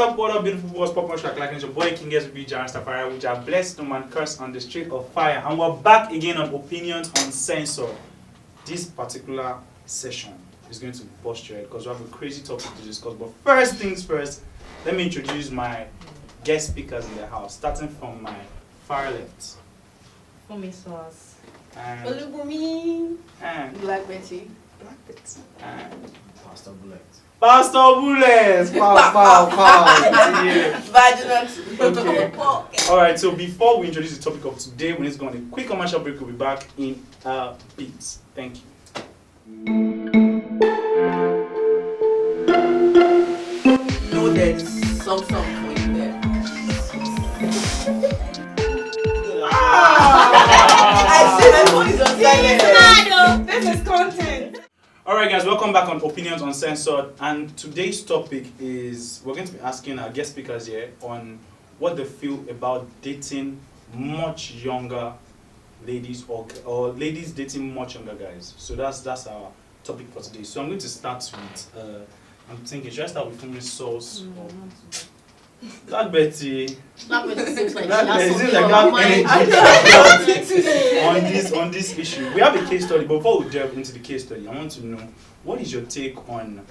What up, beautiful boys, Pop Motion, like it's your boy King SB Jan Stafari, which are blessed no man curse on the street of fire. And we're back again on Opinions Uncensored. This particular session is going to bust your head because we have a crazy topic to discuss. But first things first, let me introduce my guest speakers in the house, starting from my far left. Fumi Sauce. And Olubumi. and Black Betty. Black Bit. And Pastor Bullet. Pastor Bullets! Pow. Yeah. Vaginal. Okay. Alright, so before we introduce the topic of today, we need to go on a quick commercial break. We'll be back in a bit. Thank you. No, there's some for you there. I see my phone is on silent. This is content. Alright guys, welcome back on Opinions Uncensored, and today's topic is we're going to be asking our guest speakers here on what they feel about dating much younger ladies or ladies dating much younger guys. So that's our topic for today. So I'm going to start with I'm thinking, should I start with Fumi Sauce or Black Betty? Black Betty seems like Black Betty seems like that on this issue. We have a case study, but before we delve into the case study, I want to know what is your take on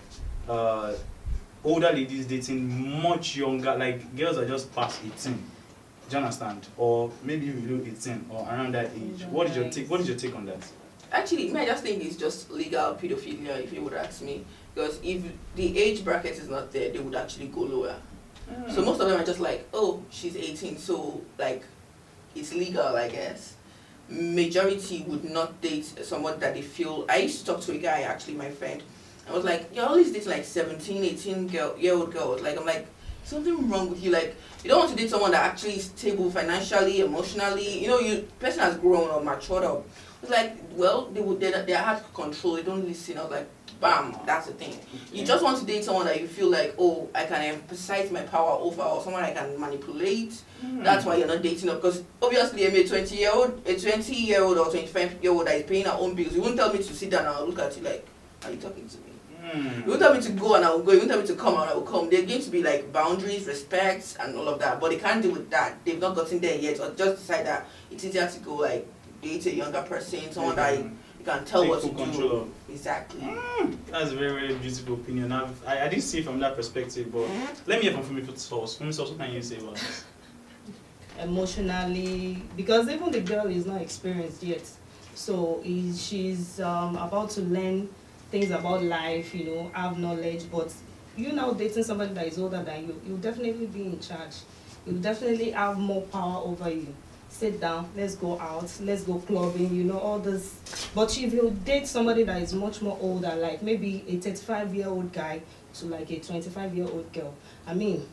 older ladies dating much younger, like girls are just past 18. Do you understand? Or maybe even below 18 or around that age. What is your take on that? Actually, I just think it's just legal pedophilia, if you would ask me. Because if the age bracket is not there, they would actually go lower. So most of them are just like, oh, she's 18, so like it's legal, I guess. Majority would not date someone that they feel. I used to talk to a guy, actually, my friend. I was like, you're always dating like 17, 18-year-old girls. Like, I'm like, something wrong with you. Like, you don't want to date someone that actually is stable financially, emotionally. You know, person has grown or matured up. It's like, well, they had control. They don't listen. I was like, bam, that's the thing. You just want to date someone that you feel like, oh, I can emphasize my power over, or someone I can manipulate. That's why you're not dating up. Because obviously, I'm a 20-year-old or 25-year-old that is paying her own bills. You won't tell me to sit down and I'll look at you like, are you talking to me? You won't tell me to go and I will go. You won't tell me to come and I will come. There's going to be like boundaries, respect, and all of that. But they can't deal with that. They've not gotten there yet, or just decide that it's easier to go like date a younger person, someone that you can tell what to do. Exactly. That's a very, very beautiful opinion. I didn't see it from that perspective, but let me hear from Fumi Sauce. Fumi Sauce, what can you say about this? Emotionally, because even the girl is not experienced yet, so she's about to learn things about life, you know, have knowledge. But you now dating somebody that is older than you, you'll definitely be in charge. You'll definitely have more power over you. Sit down, let's go out, let's go clubbing, you know, all this. But if you date somebody that is much more older, like maybe a 35-year-old guy to like a 25-year-old girl, I mean,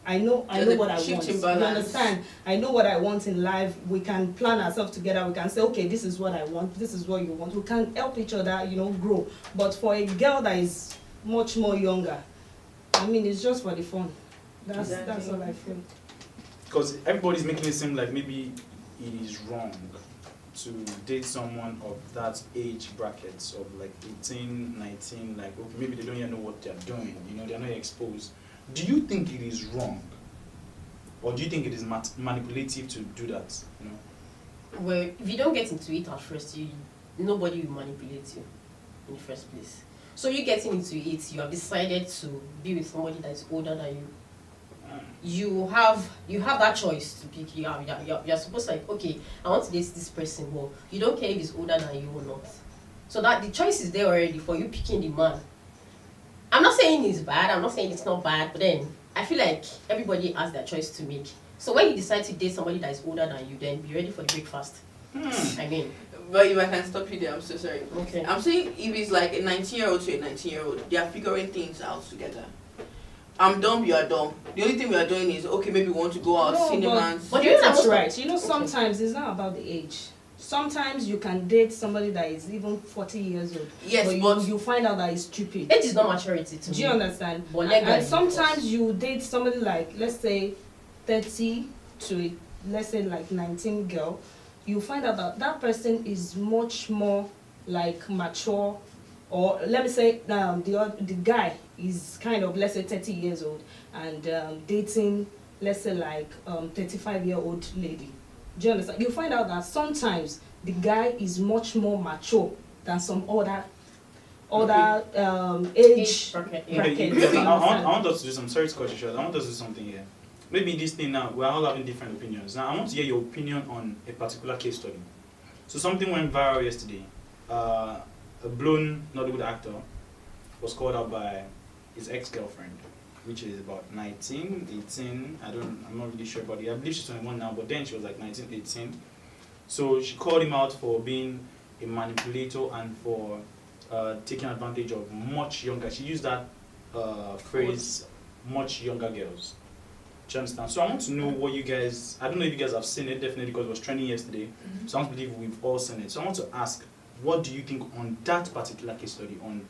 I know what I want. You understand? I know what I want in life. We can plan ourselves together. We can say, okay, this is what I want. This is what you want. We can help each other, you know, grow. But for a girl that is much more younger, I mean, it's just for the fun. That's all I feel. Because everybody's making it seem like maybe it is wrong to date someone of that age brackets of like 18, 19, like okay, maybe they don't even know what they're doing, you know, they're not exposed. Do you think it is wrong? Or do you think it is manipulative to do that, you know? Well, if you don't get into it at first, nobody will manipulate you in the first place. So you getting into it, you have decided to be with somebody that is older than you. You have that choice to pick. You're supposed to like, okay, I want to date this person. Well, you don't care if he's older than you or not. So that the choice is there already for you picking the man. I'm not saying it's bad. I'm not saying it's not bad. But then I feel like everybody has their choice to make. So when you decide to date somebody that is older than you, then be ready for the breakfast. I mean. But if I can stop you there, I'm so sorry. Okay. I'm saying if it's like a 19-year-old to a 19-year-old, they are figuring things out together. I'm dumb, you are dumb. The only thing we are doing is, okay, maybe we want to go out, cinemas. But you know that's right. You know, sometimes it's not about the age. Sometimes you can date somebody that is even 40 years old. Yes, but you find out that he's stupid. Age is not maturity to me. Do you understand? And sometimes you date somebody like, let's say, 30 to, let's say, like 19 girl. You find out that that person is much more like mature, or let me say the guy is kind of, let's say, 30 years old and dating, let's say, like 35-year-old lady. Do you understand? You find out that sometimes the guy is much more mature than some other age bracket. Yes, I want us to do some. Sorry to cut you short. I want us to do something here. Maybe this thing now, we're all having different opinions. Now, I want to hear your opinion on a particular case study. So something went viral yesterday. A blown Nollywood actor was called out by his ex-girlfriend, which is about 19, 18. I'm not really sure about it. I believe she's 21 now, but then she was like 19, 18. So she called him out for being a manipulator and for taking advantage of much younger. She used that phrase, much younger girls. Do you understand? So I want to know what you guys, I don't know if you guys have seen it, definitely, because it was trending yesterday. So I believe we've all seen it. So I want to ask, what do you think on that particular case study? On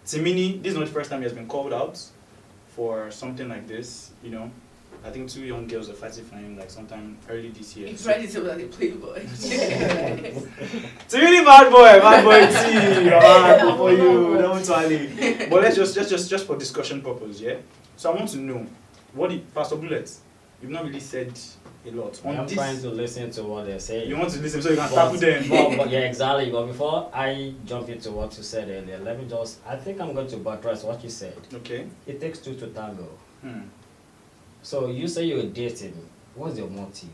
Timini, this is not the first time he has been called out for something like this, you know. I think 2 young girls are fighting for him like sometime early this year. It's right to like a playboy. Timini, bad boy T, for you, don't tally. But let's just for discussion purpose, yeah. So I want to know, what did Pastor Bullet? You've not really said a lot. I'm trying to listen to what they're saying. You want to listen so you can tackle them. But yeah, exactly. But before I jump into what you said earlier, let me just, I think I'm going to buttress what you said. Okay. It takes two to tango. So you say you're dating. What's your motive?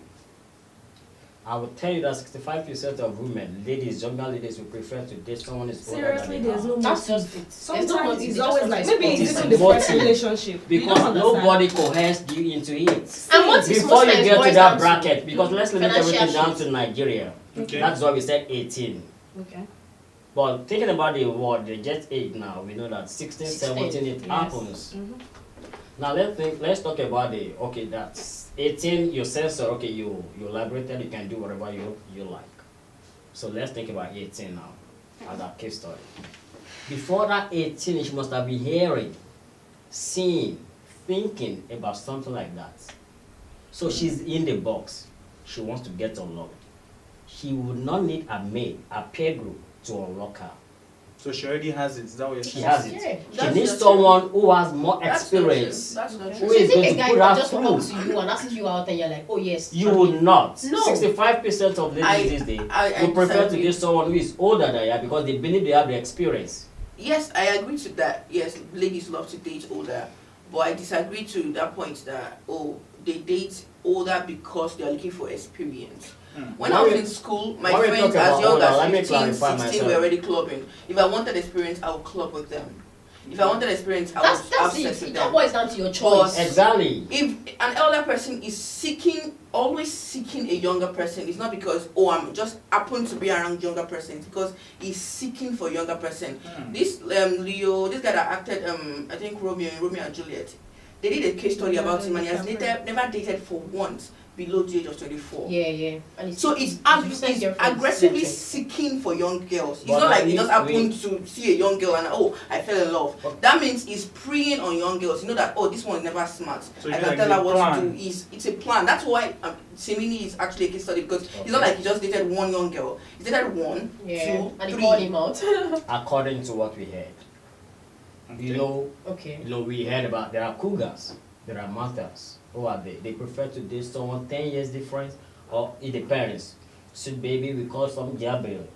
I will tell you that 65% of women, younger ladies, will prefer to date someone who's older than Seriously, they there's are. no That's motive. just it. Sometimes it's Just always like, maybe It it's is even the first motive. relationship. You Because don't understand. nobody coerced you into it. And what is Before most you times get to boils that down bracket, because let's limit financial everything down shit. to Nigeria. Okay. That's why we said 18. Okay. But thinking about the world, they get 8 now. We know that 16, 17, it Yes. happens. Mhm. Now let's talk about that's 18, you censor, okay, you liberated, you can do whatever you like. So let's think about 18 now, as a case study. Before that 18, she must have been hearing, seeing, thinking about something like that. So she's in the box. She wants to get unlocked. She would not need a maid, a peer group to unlock her. So she already has it. Is that what you're She saying? has it. Yeah, She that's needs not someone who has more That's not true. experience. That's not Okay. true. Who So you is think going a to guy put can her just walk up through? to you and ask you out and you're like, oh yes. You tell would me. not. No. 65% of ladies these days would prefer to date someone who is older than you because they believe they have the experience. Yes, I agree to that. Yes, ladies love to date older, but I disagree to that point that they date older because they are looking for experience. When I was in school, my when we friends talk as about young older, as let me 15, clarify 16 myself. were already clubbing. If I wanted experience, I would club with them. If I wanted experience, I would have That's sex it. with It all them. boils down to your choice. Exactly. If an elder person is always seeking a younger person, it's not because, I'm just happen to be around younger person. It's because he's seeking for a younger person. This Leo, this guy that acted, I think Romeo and Juliet, they did a case study about him and he has never dated for once below the age of 24. Yeah. And So he's aggressively seeking for young girls. It's But not like he we- just happened to see a young girl and I fell in love. That means he's preying on young girls. You know that this one is never smart. So I you can like tell the her what plan. to do. It's a plan. That's why Semini is actually a case study because it's not like he just dated one young girl. He dated one, Yeah. two, And he three. called him out. According to what we heard. You Okay. know, we heard about there are cougars, there are mothers. Who are they? They prefer to date someone 10 years difference, or it depends. Sweet baby, we call some Gabriel.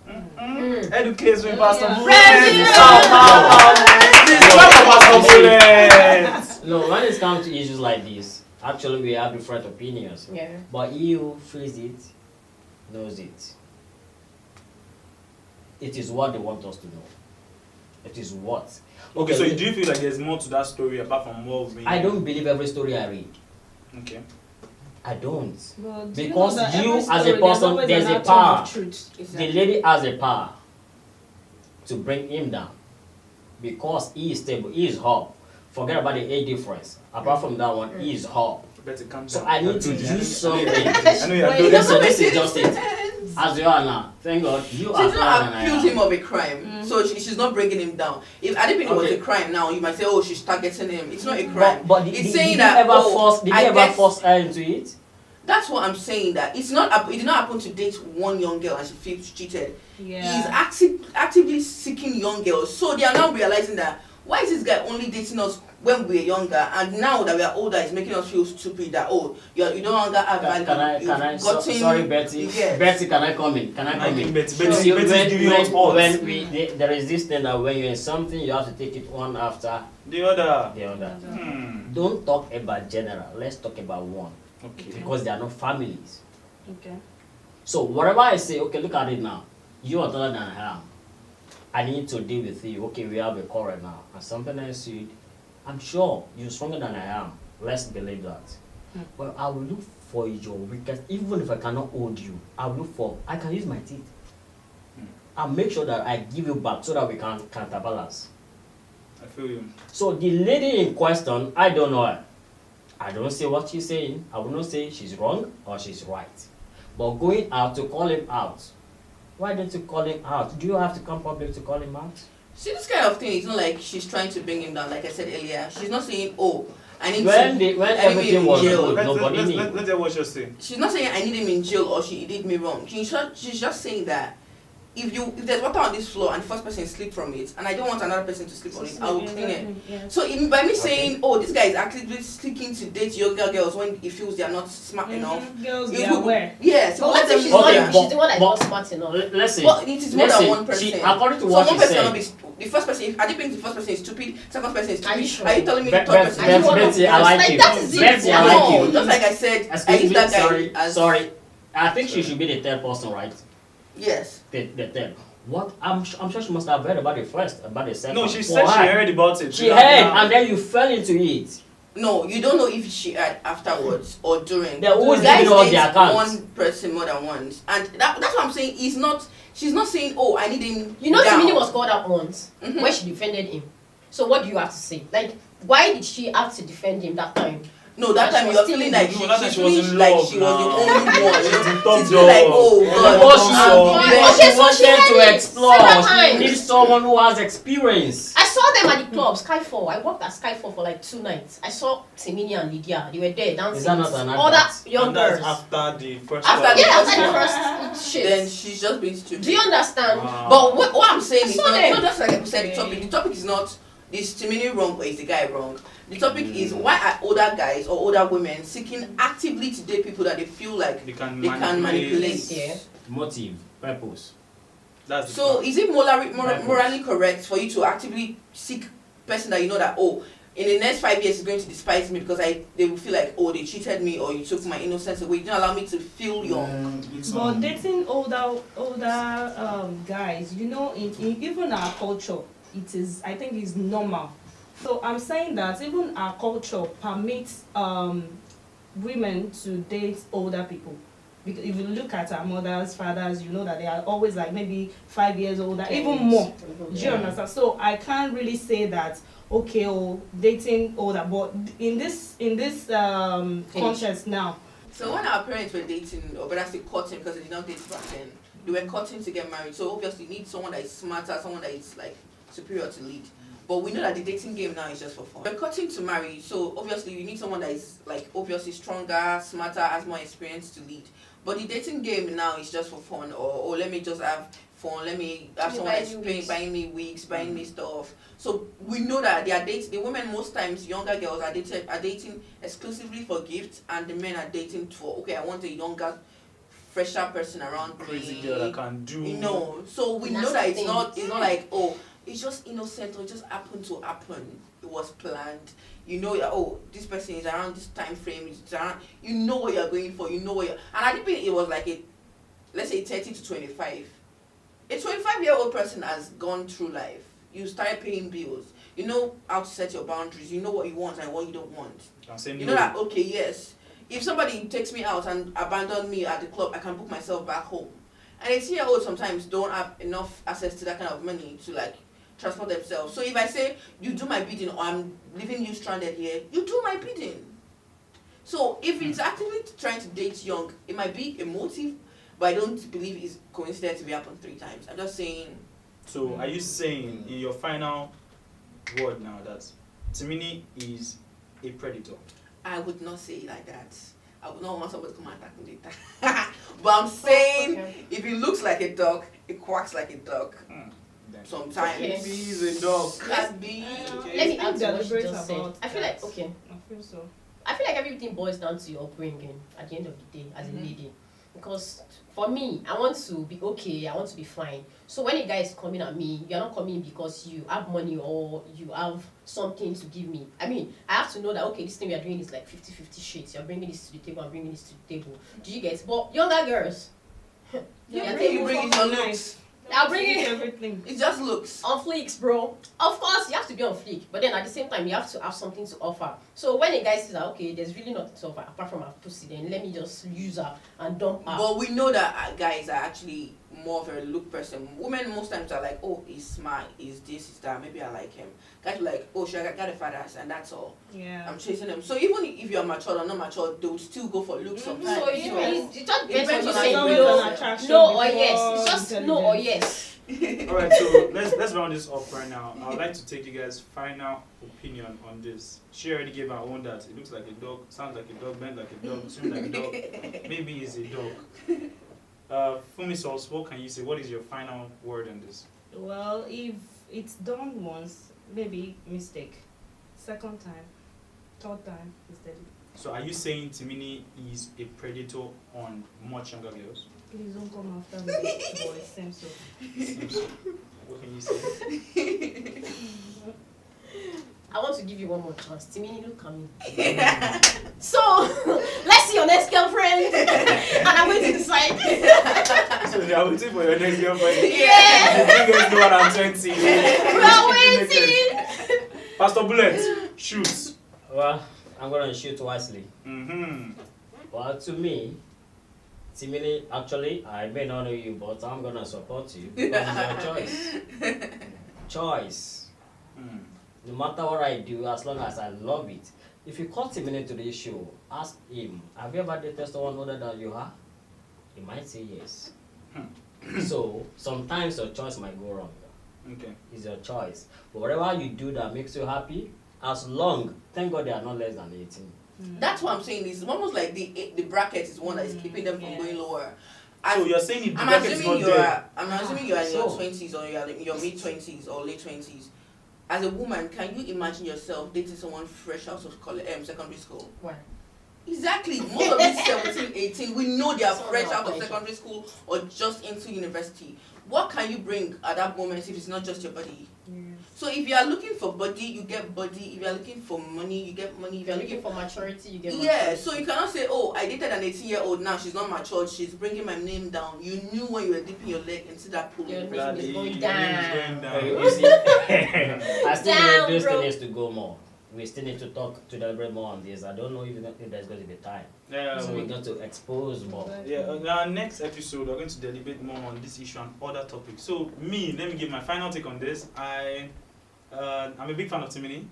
Educate me, Pastor President! No, when it comes to issues like this, actually we have different opinions. Yeah. But he who feels it, knows it. It is what they want us to know. It is what. Okay, so do you feel like there's more to that story apart from what we... I don't believe every story I read. Okay. I don't. But do Because know that you every as a story, there's person, always there's an a atom power. of truth. The lady has a power to bring him down because he is stable, he is hot. Forget about the age difference. Apart from that one, he is hot. Better calm So down. I need to do something. I know you're Wait, doing So this. this is just it. As you are now, thank God, you She are did stronger not than I accuse am. him of a crime, so she's not bringing him down. If Adipini was a crime now, you might say, she's targeting him. It's not a crime. But did it's you saying that, ever force? Did you I ever guess- force her into it? That's what I'm saying. That it's not. It did not happen to date one young girl and she feels cheated. Yeah. He's actively seeking young girls. So they are now realizing that why is this guy only dating us when we were younger, and now that we are older, it's making us feel stupid that you no longer have value. Sorry, Betty. Yes. Betty, can I come in? Can I come in? Betty, See, Betty is giving us odds. there is this thing that when you're in something, you have to take it one after The other. the other. Hmm. Don't talk about general. Let's talk about one. Okay. Because they are not families. Okay. So whatever I say, okay, look at it now. You are taller than I am. I need to deal with you. Okay, we have a quarrel now. And something else I'm sure you're stronger than I am. Let's believe that. Well, I will look for your weakest, even if I cannot hold you. I will look for, I can use my teeth. I'll make sure that I give you back so that we can counterbalance. I feel you. So the lady in question, I don't know her. I don't say what she's saying. I will not say she's wrong or she's right. But going out to call him out. Why don't you call him out? Do you have to come public to call him out? See, this kind of thing, it's not like she's trying to bring him down, like I said earlier. She's not saying, I need When everything was good, nobody knew. Let's hear what you're saying. She's not saying I need him in jail or she did me wrong. She's just saying that if there's water on this floor and the first person sleep from it, and I don't want another person to sleep on it, I will clean it. Yeah. So by me saying, this guy is actively seeking to date younger girls when he feels they are not smart enough. Girls be aware. Yes. But what if she's Okay, the one that is not smart enough? Let's say, But it is more than one person. according to So what one she person said, cannot be the first person. Are they being the first person is stupid? Second person is Are you stupid? sure? Are you telling me the third person? Are you one of Betty, I those? like Like, you. that is it. Betty, I No, like you. just like I said, I Excuse use me, that guy sorry. I think she should be the third person, right? Yes. The third. What? I'm sure she must have heard about the first, about the second. No, she said she heard about it. She heard, and then you fell into it. No, you don't know if she had afterwards or during. They're always Guys giving all date their accounts. one person more than once, and that's what I'm saying. She's not saying, I need him. You know, down. Timini was called out once Mhm. when she defended him. So what do you have to say? Like, why did she have to defend him that time? No, that And time she you're was feeling still like in- she, No, that time she's she was feeling in like love she was the now. only one. She's in She's top feeling like, job. God. Because she Okay, so she wanted had to it explore. several She times. needs someone who has experience. I saw them at the club, Skyfall. I worked at Skyfall for like 2 nights. I saw Timini and Lydia. They were there dancing. Is that not an Other advert? young And that's girls. after the first After one. the- Yeah, that was like the first shit. Then she's just being stupid. Do you understand? Wow. But what I'm saying I is saw not them. just like I said. The topic. The topic is not is Timini wrong or is the guy wrong. The topic is why are older guys or older women seeking actively to date people that they feel like They can they can manipulate. Yeah. Motive, purpose. That's the So fact. is it morally correct for you to actively seek person that you know that in the next 5 years is going to despise me because they will feel like they cheated me or you took my innocence away. You didn't allow me to feel young. But dating older guys, you know, in even our culture, I think it's normal. So I'm saying that even our culture permits women to date older people. Because if you look at our mothers, fathers, you know that they are always like maybe 5 years older, even more. Do you understand? So I can't really say that dating older, but in this context now. So when our parents were dating, or better say courting, because they did not date back then, they were courting to get married. So obviously you need someone that is smarter, someone that is like superior to lead. But we know that the dating game now is just for fun. We're courting to marry, so obviously you need someone that is like obviously stronger, smarter, has more experience to lead. But the dating game now is just for fun, or let me just have fun, let me have someone that's buying me wigs, buying me stuff. So we know that the women most times, younger girls are dating exclusively for gifts, and the men are dating for, I want a younger, fresher person around Crazy me. girl that can do. You know, so we know that it's not like, it's just innocent or it just happened to happen. It was planned. You know, this person is around this time frame. It's around, you know what you're going for. You know what and I think it was like let's say 30 to 25. A 25-year-old person has gone through life. You started paying bills. You know how to set your boundaries. You know what you want and what you don't want. You know that, yes. If somebody takes me out and abandon me at the club, I can book myself back home. And 18-year-olds sometimes don't have enough access to that kind of money to transport themselves. So if I say, you do my bidding or I'm leaving you stranded here, you do my bidding. So if it's actively trying to date young, it might be a motive, but I don't believe it's coincident to be happened 3 times. I'm just saying. So are you saying in your final word now that Timini is a predator? I would not say it like that. I would not want somebody to come and attack me later. But I'm saying, if it looks like a dog, it quacks like a dog. Then sometimes. Okay. Maybe he's a dog. Could be. Let me It's add to what she deliberate just said. about I feel like that. okay. I feel so. I feel like everything boils down to your upbringing at the end of the day as a lady. Because for me, I want to be okay, I want to be fine. So when a guy is coming at me, you're not coming because you have money or you have something to give me. I mean, I have to know that, okay, this thing we are doing is like 50-50 shit. You're bringing this to the table, I'm bringing this to the table. Do you get? But younger girls, Yeah, I think you bring it on looks. I'll bring it everything. It just looks. on fleeks, bro. Of course, you have to be on fleek, but then at the same time, you have to have something to offer. So when a guy says that, okay, there's really nothing to offer apart from her pussy, then let me just use her and dump her. But we know that guys are actually more of a look person. Women most times are like, oh, he's smart, he's this, he's that, maybe I like him. Guys are like, oh, she got a fat ass, and that's all. Yeah. I'm chasing him. So even if you're mature or not mature, they will still go for looks sometimes. So it just depends on depends you on saying how you no, bring attraction no or before yes. It's just no or yes. Alright, so let's round this up right now. I would like to take you guys' final opinion on this. She already gave her own that it looks like a dog, sounds like a dog, bends like a dog, swims like a dog. Maybe he's a dog. Fumisos, what can you say? What is your final word on this? Well, if it's done once, maybe mistake. Second time, third time is deadly. So are you saying Timini is a predator on much younger girls? Please don't come after me, boy. Same so. What can you say? I want to give you one more chance. Timini, look at me. So, let's see your next girlfriend. And I'm going to decide. So you are waiting for your next girlfriend? Yeah. You guys know what I'm trying to say. We're waiting. Pastor Bullet, shoot. Well, I'm gonna shoot wisely. Mm-hmm. Well, to me, Timini, actually, I may not know you, but I'm gonna support you because it's your choice. Choice. Mm. No matter what I do, as long as I love it. If you call Timini to the show, ask him, have you ever dated someone older than you are? He might say yes. So, sometimes your choice might go wrong. Okay. It's your choice. But whatever you do that makes you happy, as long, thank God they are not less than 18. That's what I'm saying. It's almost like the bracket is one that is keeping them from going lower. So you're saying if the I'm bracket is assuming not you're there. I'm assuming you're in your So- 20s or you're in your mid-20s or late 20s. As a woman, can you imagine yourself dating someone fresh out of college, secondary school? Why? Exactly. Most of these 17, 18, we know they are Some fresh are out of fresh. secondary school or just into university. What can you bring at that moment if it's not just your body? So if you are looking for body, you get body. If you are looking for money, you get money. If you're looking for maturity, you get Yeah, maturity. so you cannot say, oh, I dated an 18-year-old, now she's not matured, she's bringing my name down. You knew when you were dipping your leg into that pool. Your name Bloody, is going your down. name is going down. You see, I still Down, believe this bro. thing needs to go more. We still need to talk to deliberate more on this. I don't know if there's going to be time. Yeah, So we got to expose more. yeah, our next episode, we're going to deliberate more on this issue and other topics. So, let me give my final take on this. I'm a big fan of Timini.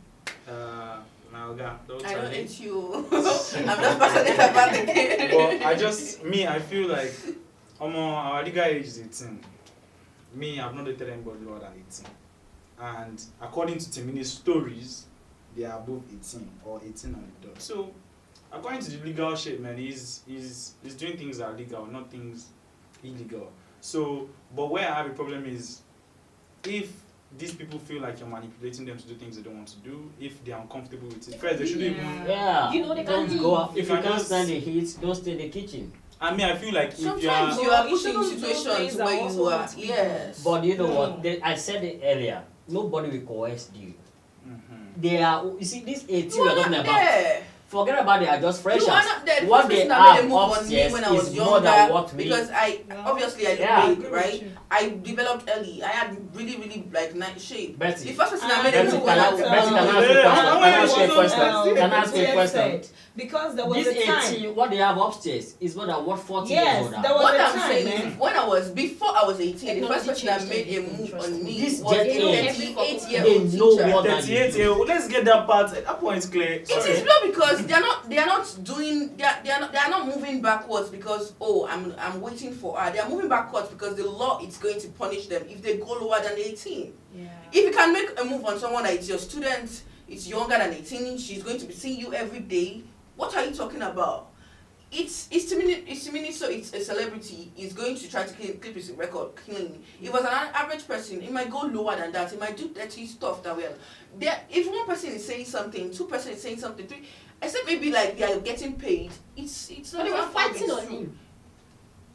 My Oga, don't I try don't me. hate you. I'm just passionate about the game. But I feel like our legal age is 18. I've not dated anybody lower than 18. And according to Timini's stories, they are above 18 or 18 on the dot. So, according to the legal shit, man, he's doing things that are legal, not things illegal. So, but where I have a problem is if these people feel like you're manipulating them to do things they don't want to do, if they're uncomfortable with it. First, they shouldn't even. Yeah. You know they don't can go out. leave. If you You can can't just- stand the heat, don't stay in the kitchen. I feel like if Sometimes you're. you are You pushing shouldn't do situations things that where also you are. want to be Yes. But you know No. what? I said it earlier. Nobody will coerce you. Mhm. They are. You see, this 18 You we're are talking not about. there. Forget about they are just freshers. You are not there. The What first they person that made a have move on me upstairs when I was is more than younger, what we. because obviously I look Yeah. big, right? I developed early. I had really like nice shape. Betty. The first person that made a Betty, move can when I I was ask you a question? Can I ask you a question? Because there was This a time. 18, what they have upstairs is more than what 40 Yes, years older. there was What a I'm time, saying man. is, when I was before I was 18, the first Technology person that changed made a everything, move trust on me. me This was a Jet A. 38-year-old They know teacher. what- 38-year-old. Let's get that part. That point is clear. It is not because they are not doing they are not moving backwards because I'm waiting for her. They are moving backwards because the law is going to punish them if they go lower than 18. Yeah. If you can make a move on someone that is your student, it's younger than 18, she's going to be seeing you every day. What are you talking about? it's to me, so it's a celebrity is going to try to keep his record clean. If it was an average person, it might go lower than that. It might do dirty stuff that way. There, if one person is saying something, 2 person is saying something, 3, except maybe like they are getting paid. It's But not they were about fighting on true. him.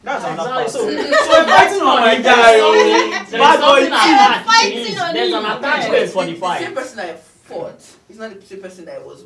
That's another part. Exactly. So we're fighting on my guy. There's Bad boy something attached to fighting his- on There's him. an attachment for the The same fight. person that I fought is not the same person that was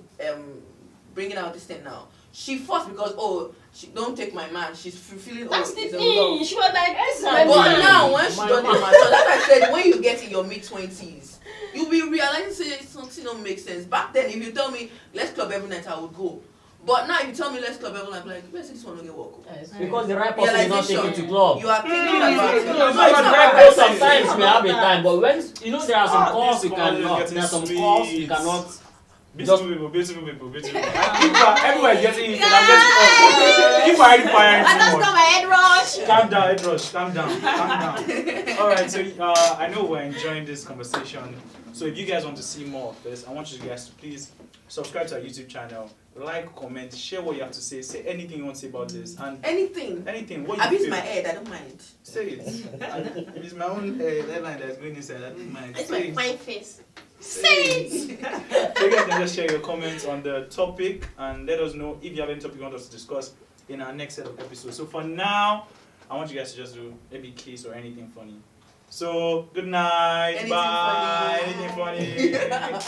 bringing out this thing now. She fought because she don't take my man. She's feeling That's the it's in thing. love. She was like, this is My my But man. now when she My done the man. matter, like I said, when you get in your mid-20s, you'll be realizing say something don't make sense. Back then, if you tell me let's club every night, I would go. But now if you tell me let's club every night, I'm like, let's see this one don't get work. Because the right person is not taking to club. You are thinking about it. No, it's No, not it's right not person. right Sometimes person. we have a time, but when there are some calls this you conversation cannot. is There are some getting calls you sweet. cannot. Beautiful people. Everyone is getting it, and I'm getting off. If I already firing I just too got much. my head rush. Calm down, head rush. Calm down. All right, so I know we're enjoying this conversation. So if you guys want to see more of this, I want you guys to please subscribe to our YouTube channel, like, comment, share what you have to say, say anything you want to say about this, and Anything. what you I've used feel. my head, I don't mind. Say it. If it's my own headline that's going inside, I don't mind. It's Say my it. fine face. Say it. So you guys can just share your comments on the topic and let us know if you have any topic you want us to discuss in our next set of episodes. So for now, I want you guys to just do maybe kiss or anything funny. So good night. Anything Bye. funny. Anything funny.